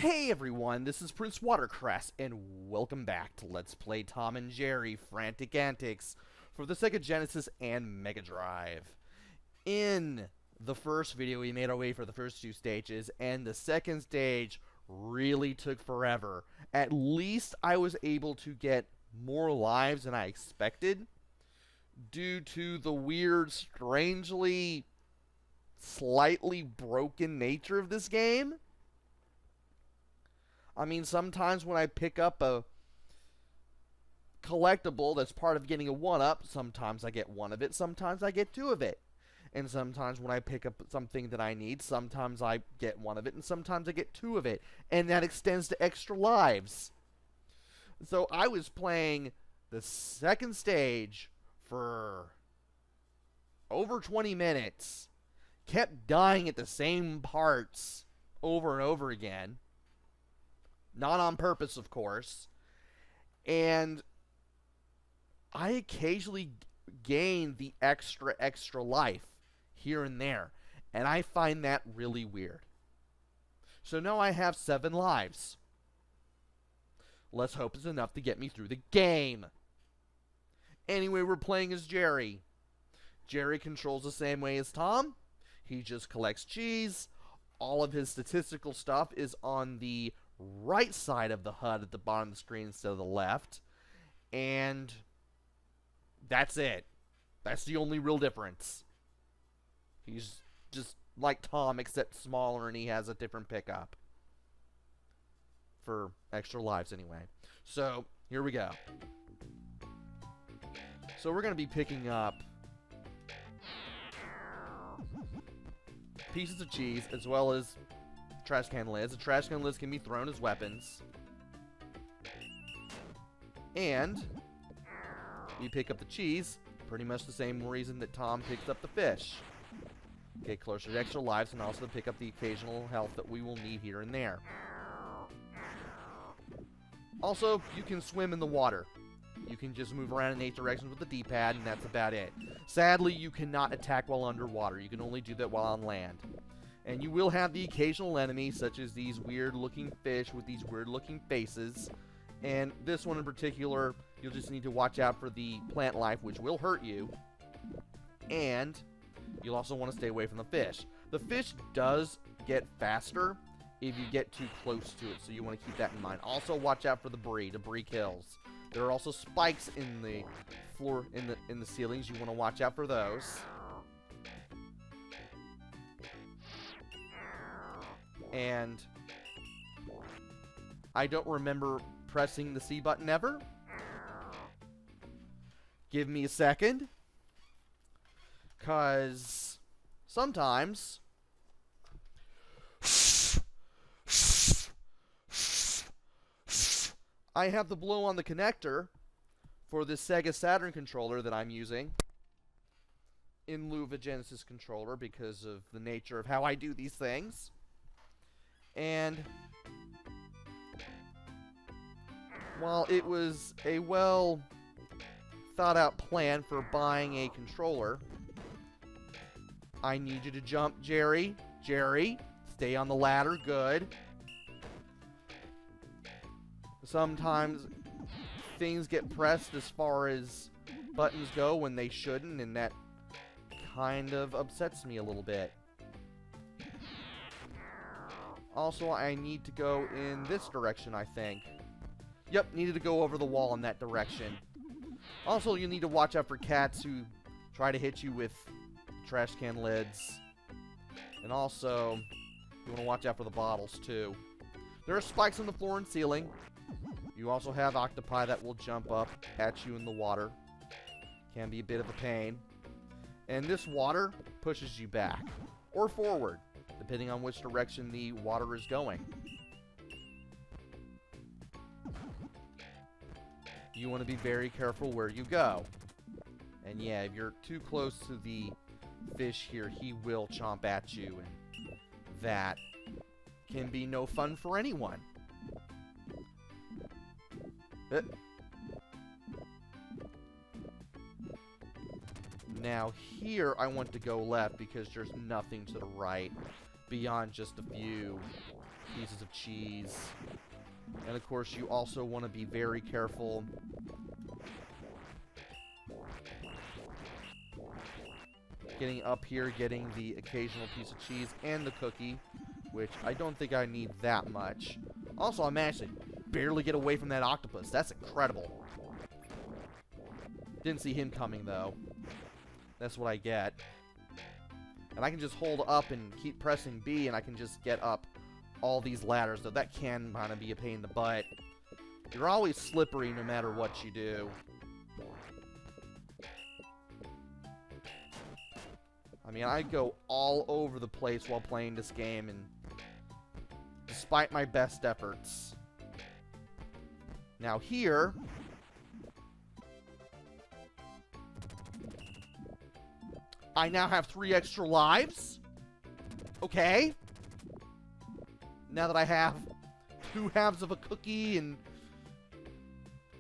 Hey everyone, this is PrinceWatercress, and welcome back to Let's Play Tom and Jerry Frantic Antics for the Sega Genesis and Mega Drive. In the first video, we made our way for the first two stages, and the second stage really took forever. At least I was able to get more lives than I expected, due to the weird, strangely, slightly broken nature of this game. I mean, sometimes when I pick up a collectible that's part of getting a 1-up, sometimes I get one of it, sometimes I get two of it. And sometimes when I pick up something that I need, sometimes I get one of it, and sometimes I get two of it. And that extends to extra lives. So I was playing the second stage for over 20 minutes. Kept dying at the same parts over and over again. Not on purpose, of course. And I occasionally gain the extra life here and there. And I find that really weird. So now I have 7 lives. Let's hope it's enough to get me through the game. Anyway, we're playing as Jerry. Jerry controls the same way as Tom. He just collects cheese. All of his statistical stuff is on the right side of the HUD at the bottom of the screen instead of the left. And that's it. That's the only real difference. He's just like Tom, except smaller, and he has a different pickup. For extra lives, anyway. So, here we go. So we're going to be picking up pieces of cheese, as well as trash can lids. The trash can lids can be thrown as weapons. And we pick up the cheese, pretty much the same reason that Tom picks up the fish. Get closer to extra lives, and also to pick up the occasional health that we will need here and there. Also, you can swim in the water. You can just move around in 8 directions with the D-pad, and that's about it. Sadly, you cannot attack while underwater. You can only do that while on land. And you will have the occasional enemy, such as these weird-looking fish with these weird-looking faces. And this one in particular, you'll just need to watch out for the plant life, which will hurt you. And you'll also want to stay away from the fish. The fish does get faster if you get too close to it, so you want to keep that in mind. Also, watch out for the debris. Debris kills. There are also spikes in the floor, in the ceilings. You want to watch out for those. And I don't remember pressing the C button ever. Give me a second. 'Cause sometimes I have to blow on the connector for this Sega Saturn controller that I'm using in lieu of a Genesis controller because of the nature of how I do these things. And while it was a well thought out plan for buying a controller, I need you to jump, Jerry. Jerry, stay on the ladder. Good. Sometimes things get pressed as far as buttons go when they shouldn't, and that kind of upsets me a little bit. Also, I need to go in this direction, I think. Yep, needed to go over the wall in that direction. Also, you need to watch out for cats who try to hit you with trash can lids. And also, you want to watch out for the bottles, too. There are spikes on the floor and ceiling. You also have octopi that will jump up at you in the water. Can be a bit of a pain. And this water pushes you back or forward, depending on which direction the water is going. You want to be very careful where you go. And yeah, if you're too close to the fish here, he will chomp at you, and that can be no fun for anyone. Now here I want to go left because there's nothing to the right beyond just a few pieces of cheese. And of course, you also want to be very careful getting up here, getting the occasional piece of cheese and the cookie, which I don't think I need that much. Also, I managed to barely get away from that octopus. That's incredible. Didn't see him coming, though. That's what I get. And I can just hold up and keep pressing B, and I can just get up all these ladders, though that can kind of be a pain in the butt. You're always slippery no matter what you do. I mean, I go all over the place while playing this game, and despite my best efforts. Now here, I now have 3 extra lives. Okay. Now that I have 2 halves of a cookie and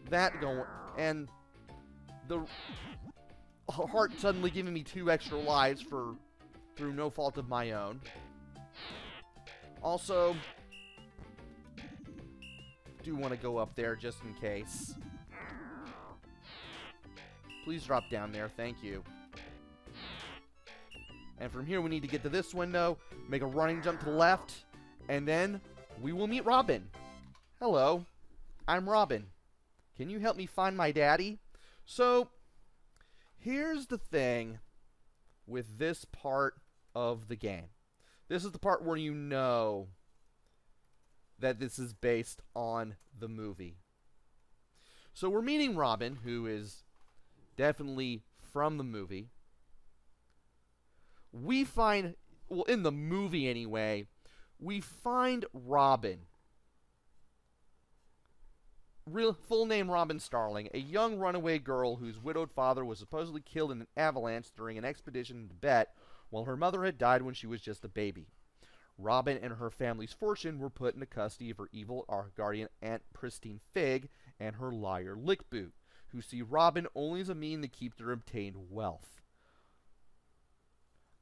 that going, and the heart suddenly giving me 2 extra lives through no fault of my own. Also, do want to go up there just in case. Please drop down there, thank you. And from here we need to get to this window, make a running jump to the left, and then we will meet Robin. Hello, I'm Robin. Can you help me find my daddy? So, here's the thing with this part of the game. This is the part where you know that this is based on the movie. So we're meeting Robin, who is definitely from the movie. We find, well, in the movie anyway, we find Robin. Real full name Robin Starling, a young runaway girl whose widowed father was supposedly killed in an avalanche during an expedition in Tibet, while her mother had died when she was just a baby. Robin and her family's fortune were put into custody of her evil guardian Aunt Pristine Fig and her liar Lickboot, who see Robin only as a means to keep their obtained wealth.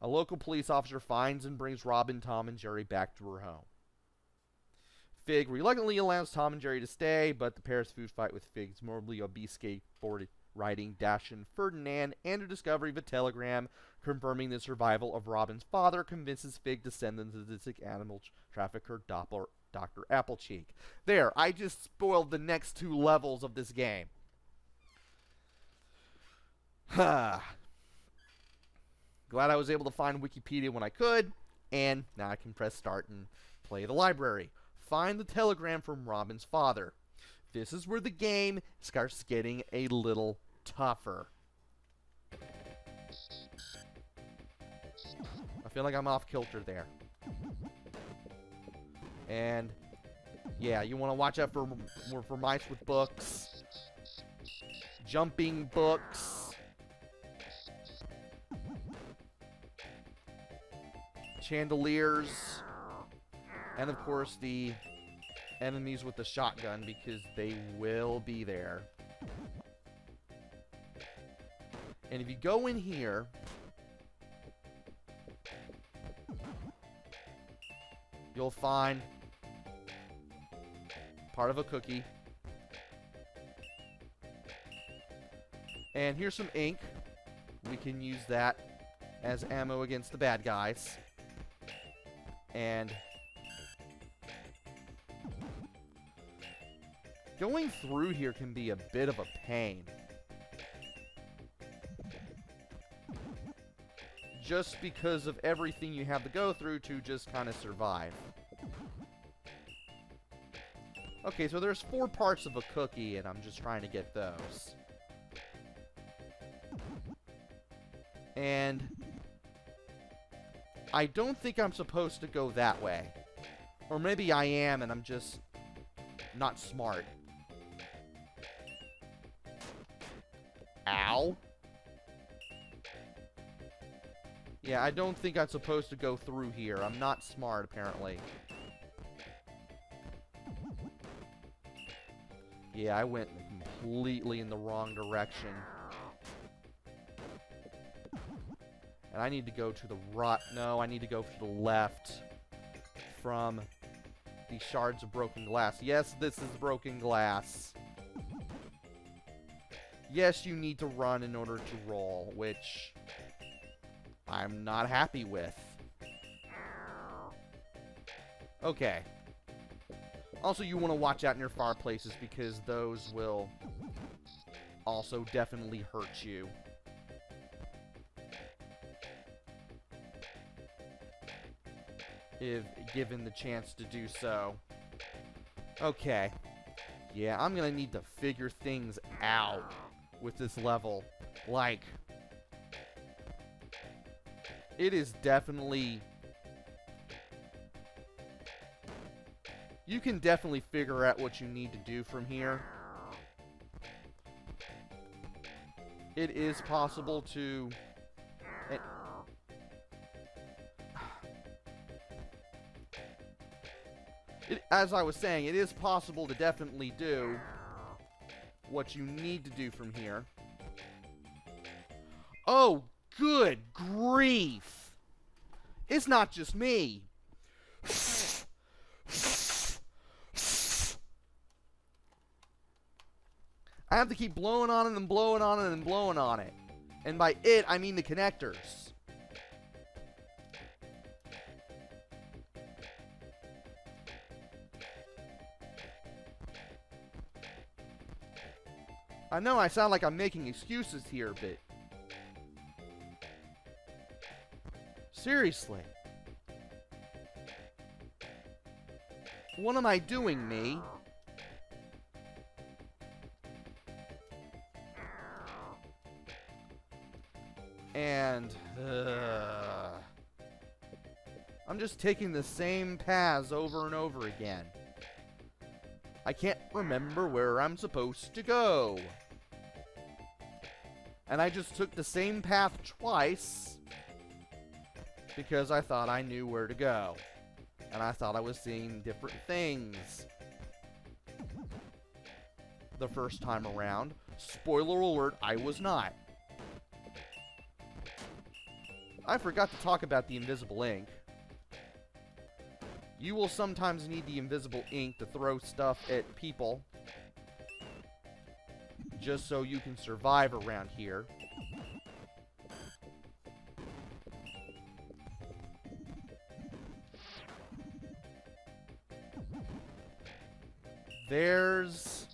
A local police officer finds and brings Robin, Tom, and Jerry back to her home. Fig reluctantly allows Tom and Jerry to stay, but the pair's food fight with Fig's morbidly obese skateboard riding Dashin Ferdinand and a discovery of a telegram confirming the survival of Robin's father convinces Fig to send them to the sick animal trafficker Dr. Applecheek. There, I just spoiled the next 2 levels of this game. Glad I was able to find Wikipedia when I could, and now I can press start and play the library. Find the telegram from Robin's father. This is where the game starts getting a little tougher. I feel like I'm off kilter there. And yeah, you want to watch out for mice with books, jumping books, chandeliers, and of course the enemies with the shotgun, because they will be there. And if you go in here, you'll find part of a cookie. And here's some ink. We can use that as ammo against the bad guys. And going through here can be a bit of a pain. Just because of everything you have to go through to just kind of survive. Okay, so there's 4 parts of a cookie, and I'm just trying to get those. And I don't think I'm supposed to go that way. Or maybe I am, and I'm just not smart. Ow. Yeah, I don't think I'm supposed to go through here. I'm not smart, apparently. Yeah, I went completely in the wrong direction. And I need to go to the right. No, I need to go to the left from collect these shards of broken glass. Yes, this is broken glass. Yes, you need to run in order to roll, which I'm not happy with. Okay. Also, you want to watch out near fireplaces because those will also definitely hurt you. If given the chance to do so. Okay. Yeah, I'm gonna need to figure things out with this level. Like, it is definitely... You can definitely figure out what you need to do from here. It is possible to... as I was saying, it is possible to definitely do what you need to do from here. Oh, good grief! It's not just me. I have to keep blowing on it and blowing on it and blowing on it. And by it, I mean the connectors. I know I sound like I'm making excuses here, but... seriously. What am I doing, me? And... I'm just taking the same paths over and over again. I can't remember where I'm supposed to go. And I just took the same path twice because I thought I knew where to go. And I thought I was seeing different things the first time around. Spoiler alert, I was not. I forgot to talk about the invisible ink. You will sometimes need the invisible ink to throw stuff at people, just so you can survive around here. There's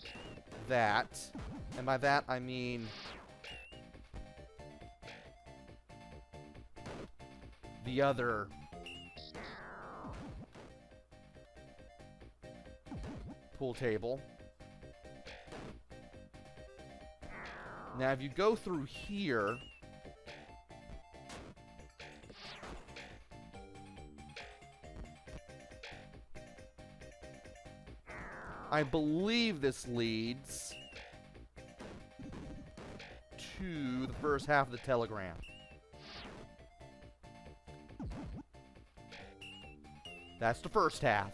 that, and by that I mean the other pool table. Now, if you go through here, I believe this leads to the first half of the telegram. That's the first half.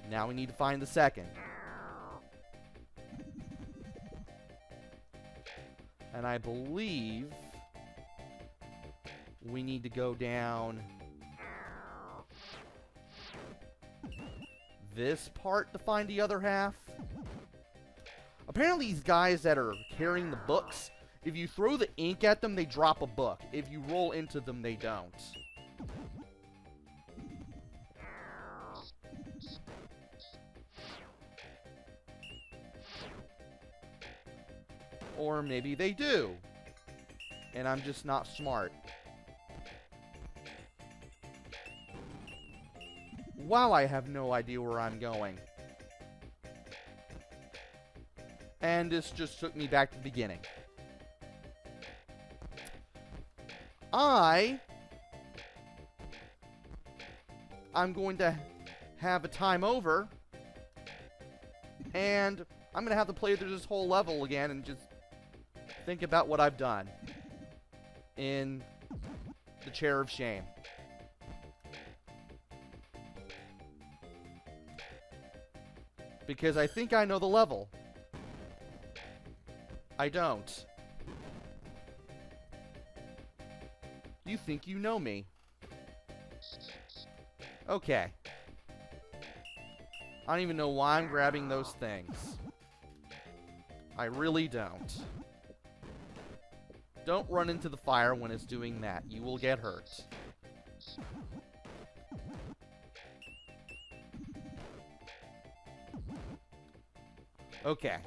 Now we need to find the second. And I believe we need to go down this part to find the other half. Apparently these guys that are carrying the books, if you throw the ink at them, they drop a book. If you roll into them, they don't. Or maybe they do. And I'm just not smart. Wow, I have no idea where I'm going. And this just took me back to the beginning. I'm going to have a time over. And I'm going to have to play through this whole level again and just think about what I've done in the chair of shame. Because I think I know the level. I don't. You think you know me. Okay. I don't even know why I'm grabbing those things. I really don't. Don't run into the fire when it's doing that. You will get hurt. Okay.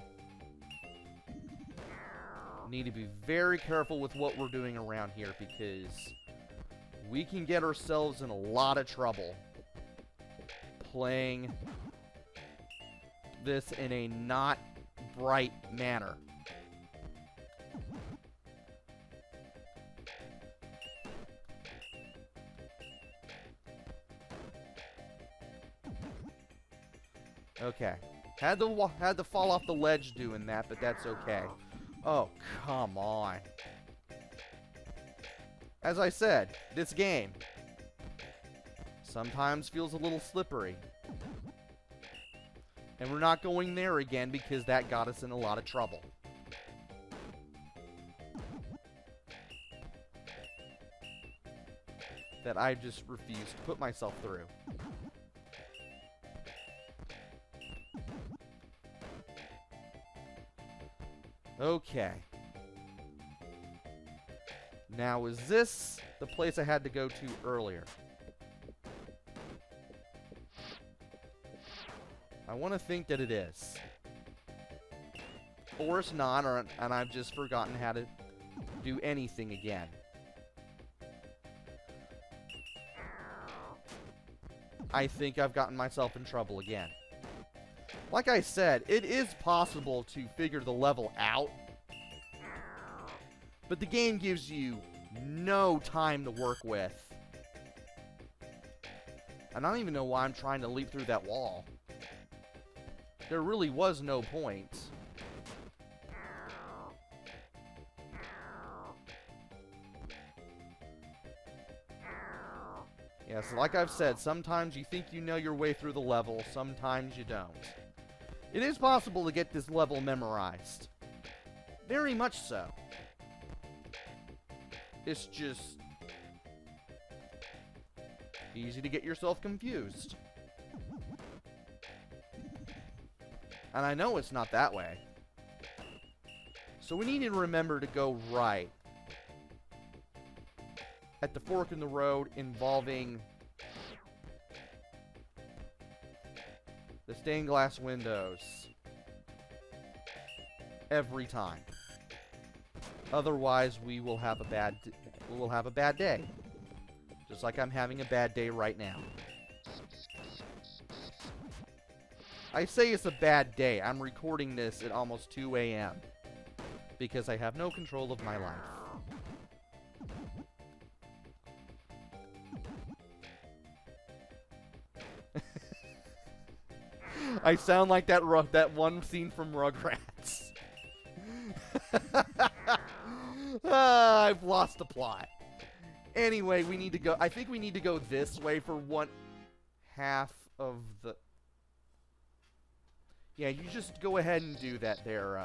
Need to be very careful with what we're doing around here because we can get ourselves in a lot of trouble playing this in a not bright manner. Okay. Had to fall off the ledge doing that, but that's okay. Oh, come on. As I said, this game sometimes feels a little slippery. And we're not going there again because that got us in a lot of trouble. That I just refuse to put myself through. Okay. Now, is this the place I had to go to earlier? I want to think that it is. Or it's not, and I've just forgotten how to do anything again. I think I've gotten myself in trouble again. Like I said, it is possible to figure the level out, but the game gives you no time to work with. And I don't even know why I'm trying to leap through that wall. There really was no point. Yes, like I've said, sometimes you think you know your way through the level, sometimes you don't. It is possible to get this level memorized. Very much so. It's just easy to get yourself confused. And I know it's not that way. So we need to remember to go right at the fork in the road involving the stained glass windows every time. Otherwise, we will have a bad day. Just like I'm having a bad day right now. I say it's a bad day. I'm recording this at almost 2 a.m. because I have no control of my life. I sound like that one scene from Rugrats. I've lost the plot. Anyway, we need to go. I think we need to go this way for one half of the. Yeah, you just go ahead and do that there,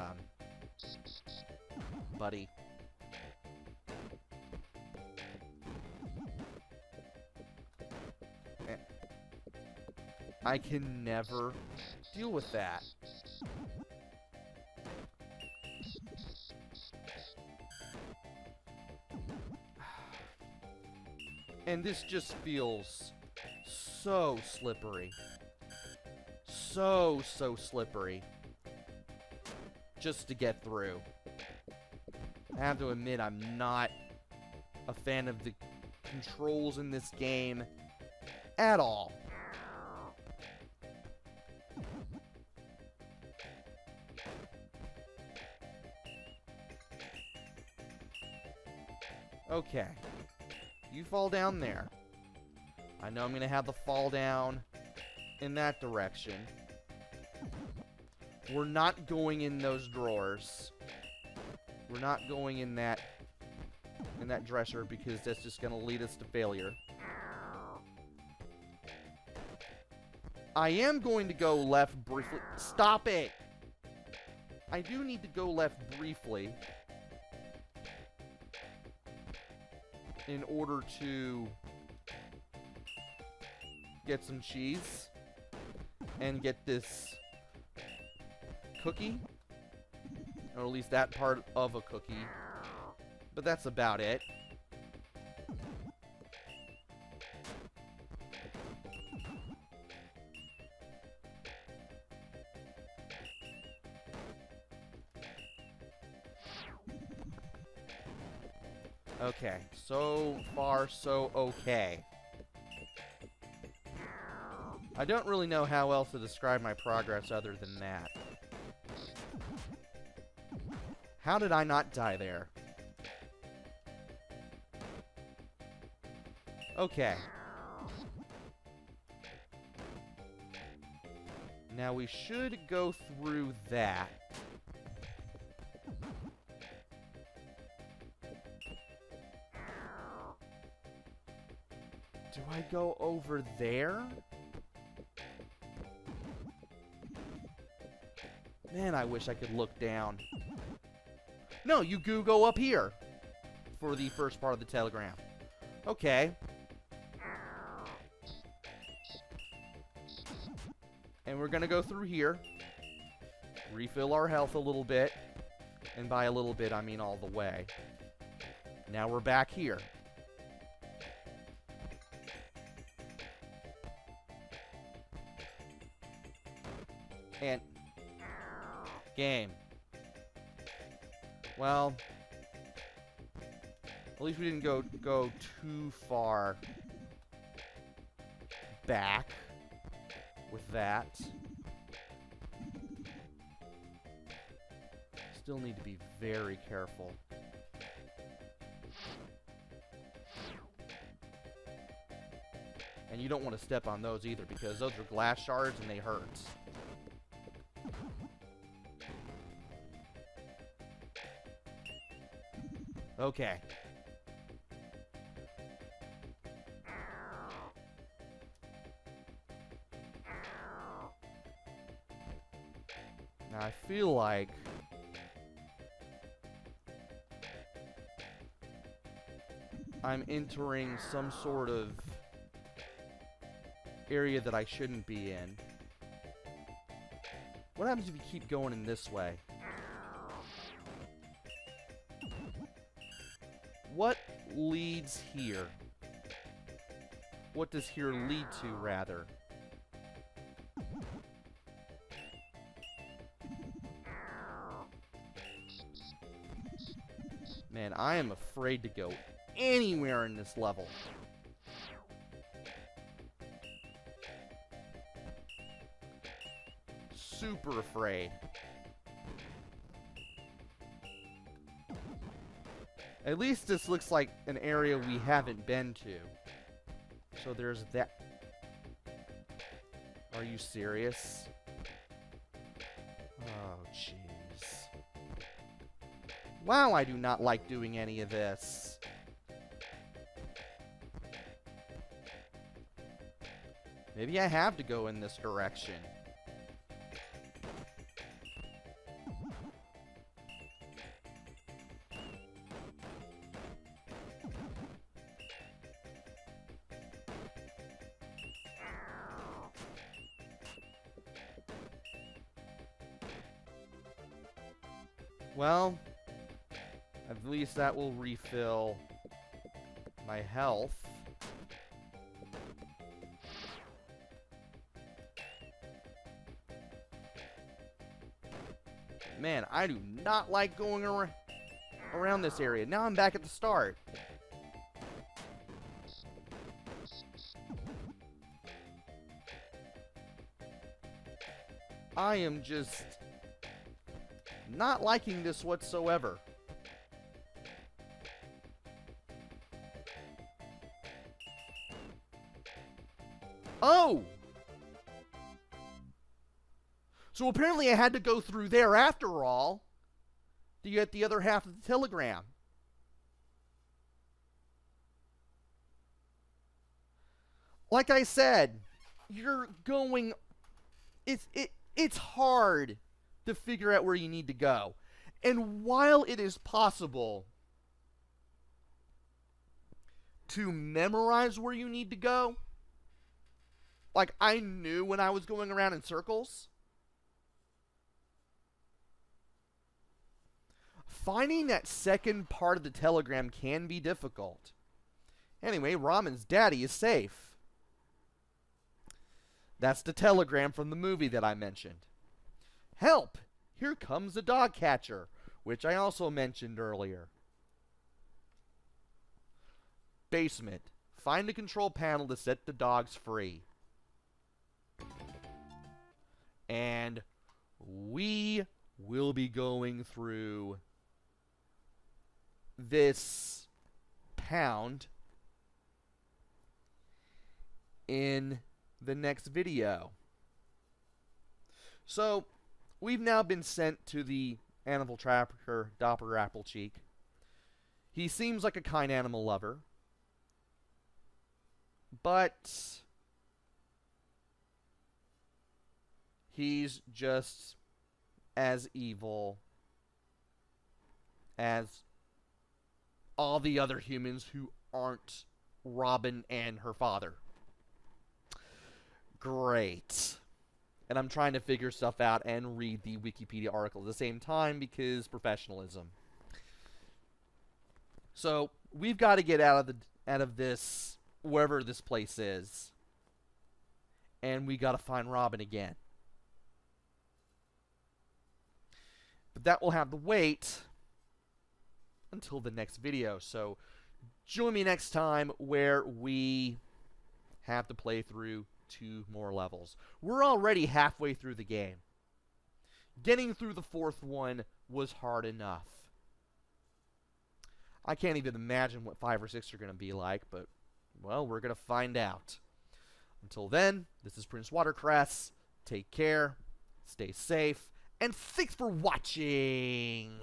buddy. I can never deal with that. And this just feels so slippery. So slippery. Just to get through. I have to admit, I'm not a fan of the controls in this game at all. Okay. You fall down there. I know I'm going to have the fall down in that direction. We're not going in those drawers. We're not going in that dresser because that's just going to lead us to failure. I am going to go left briefly. Stop it! I do need to go left briefly in order to get some cheese and get this cookie, or at least that part of a cookie, but that's about it. Okay, so far so okay. I don't really know how else to describe my progress other than that. How did I not die there? Okay. Now we should go through that. Do I go over there? Man, I wish I could look down. No, you go up here for the first part of the telegram. Okay. And we're gonna go through here, refill our health a little bit, and by a little bit, I mean all the way. Now we're back here. And game. Well, at least we didn't go too far back with that. Still need to be very careful. And you don't want to step on those either, because those are glass shards and they hurt. Okay. Now I feel like I'm entering some sort of area that I shouldn't be in. What happens if you keep going in this way? What leads here? What does here lead to, rather? Man, I am afraid to go anywhere in this level. Super afraid. At least this looks like an area we haven't been to. So there's that. Are you serious? Oh, jeez. Wow, I do not like doing any of this. Maybe I have to go in this direction. Well, at least that will refill my health. Man, I do not like going around this area. Now I'm back at the start. I am just not liking this whatsoever. Oh! So apparently I had to go through there after all to get the other half of the telegram. Like I said, you're going... It's hard to figure out where you need to go. And while it is possible to memorize where you need to go, Like, I knew when I was going around in circles. Finding that second part of the telegram can be difficult. Anyway, Ramen's daddy is safe. That's the telegram from the movie that I mentioned. Help! Here comes the dog catcher, which I also mentioned earlier. Basement. Find the control panel to set the dogs free. And we will be going through this pound in the next video. So, we've now been sent to the animal tracker, Dopper Applecheek. He seems like a kind animal lover, but he's just as evil as all the other humans who aren't Robin and her father. Great. And I'm trying to figure stuff out and read the Wikipedia article at the same time because professionalism. So, we've got to get out of this, wherever this place is. And we got to find Robin again. But that will have to wait until the next video. So, join me next time where we have to play through 2 more levels. We're already halfway through the game. Getting through the 4th one was hard enough. I can't even imagine what 5 or 6 are going to be like, but, well, we're going to find out. Until then, this is PrinceWatercress. Take care, stay safe, and thanks for watching!